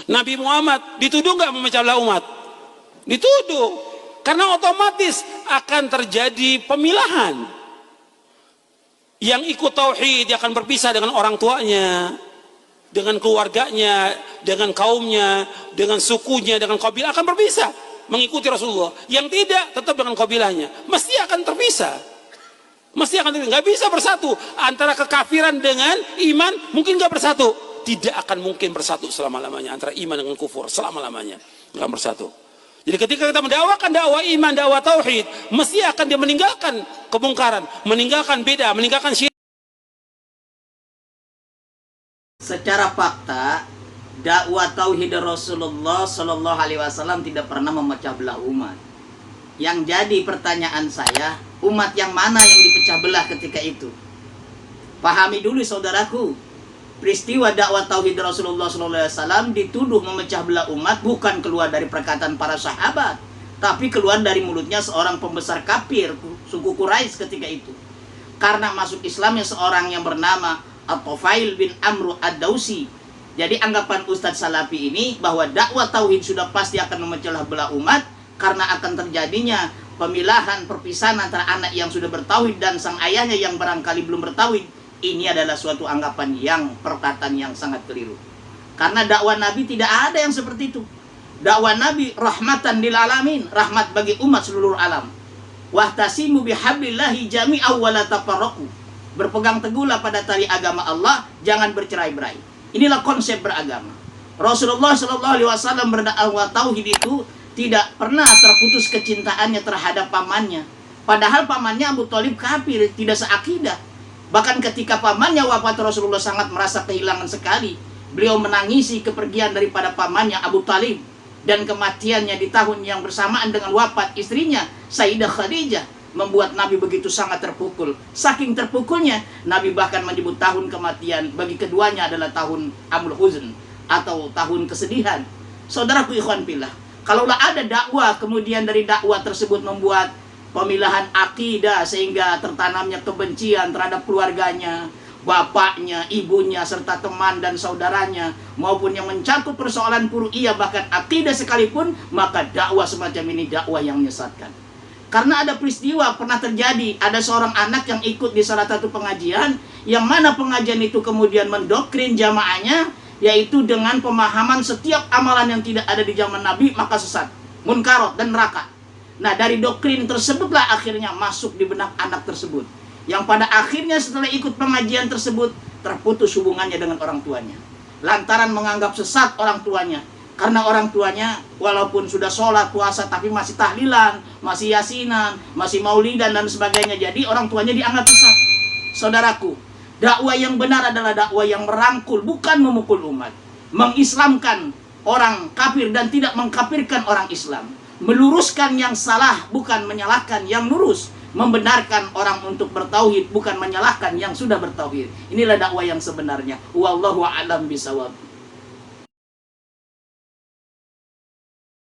Nabi Muhammad dituduh nggak memecah belah umat? Dituduh, karena otomatis akan terjadi pemilahan. Yang ikut tauhid akan berpisah dengan orang tuanya, dengan keluarganya, dengan kaumnya, dengan sukunya, dengan kabilah akan berpisah mengikuti Rasulullah. Yang tidak tetap dengan kabilahnya, mesti akan terpisah. Mesti akan terpisah. Nggak bisa bersatu antara kekafiran dengan iman, mungkin nggak bersatu. Tidak akan mungkin bersatu selama-lamanya antara iman dengan kufur, selama-lamanya nggak bersatu. Jadi ketika kita mendakwakan dakwah iman, dakwah tauhid, mesti akan dia meninggalkan kemungkaran, meninggalkan beda, meninggalkan syirik. Secara fakta, dakwah tauhid Rasulullah Shallallahu Alaihi Wasallam tidak pernah memecah belah umat. Yang jadi pertanyaan saya, umat yang mana yang dipecah belah ketika itu? Pahami dulu saudaraku, peristiwa dakwah tauhid Rasulullah SAW dituduh memecah belah umat bukan keluar dari perkataan para sahabat, tapi keluar dari mulutnya seorang pembesar kafir suku Quraisy ketika itu. Karena masuk Islamnya seorang yang bernama At-Tufail bin Amr Ad-Dausi. Jadi anggapan Ustadz Salafi ini bahwa dakwah tauhid sudah pasti akan memecah belah umat karena akan terjadinya pemilahan, perpisahan antara anak yang sudah bertauhid dan sang ayahnya yang barangkali belum bertauhid. Ini adalah suatu anggapan yang perkataan yang sangat keliru. Karena dakwah Nabi tidak ada yang seperti itu. Dakwah Nabi rahmatan lil alamin, rahmat bagi umat seluruh alam. Wahtasimu bihablillahi jami'aw wa la tafarraqu. Berpegang teguhlah pada tali agama Allah, jangan bercerai-berai. Inilah konsep beragama. Rasulullah Shallallahu Alaihi Wasallam berdakwah tauhid itu tidak pernah terputus kecintaannya terhadap pamannya. Padahal pamannya Abu Thalib kafir, tidak seakidah. Bahkan ketika pamannya wafat, Rasulullah sangat merasa kehilangan sekali. Beliau menangisi kepergian daripada pamannya Abu Thalib dan kematiannya di tahun yang bersamaan dengan wafat istrinya Sayyidah Khadijah membuat Nabi begitu sangat terpukul. Saking terpukulnya, Nabi bahkan menyebut tahun kematian bagi keduanya adalah tahun Amul Huzn atau tahun kesedihan. Saudaraku ikhwan fillah, kalaulah ada dakwah kemudian dari dakwah tersebut membuat pemilahan akidah sehingga tertanamnya kebencian terhadap keluarganya, bapaknya, ibunya, serta teman dan saudaranya, maupun yang mencakup persoalan furu'iyah bahkan akidah sekalipun, maka dakwah semacam ini dakwah yang menyesatkan. Karena ada peristiwa pernah terjadi, ada seorang anak yang ikut di salah satu pengajian, yang mana pengajian itu kemudian mendoktrin jamaahnya, yaitu dengan pemahaman setiap amalan yang tidak ada di zaman Nabi maka sesat, munkarot dan neraka. Nah, dari doktrin tersebutlah akhirnya masuk di benak anak tersebut, yang pada akhirnya setelah ikut pengajian tersebut terputus hubungannya dengan orang tuanya lantaran menganggap sesat orang tuanya. Karena orang tuanya walaupun sudah sholat, puasa, tapi masih tahlilan, masih yasinan, masih maulidan dan sebagainya. Jadi orang tuanya dianggap sesat. Saudaraku, dakwah yang benar adalah dakwah yang merangkul, bukan memukul umat. Mengislamkan orang kafir dan tidak mengkafirkan orang Islam. Meluruskan yang salah, bukan menyalahkan yang lurus. Membenarkan orang untuk bertauhid, bukan menyalahkan yang sudah bertauhid. Inilah dakwah yang sebenarnya. Wallahu a'lam bishawab.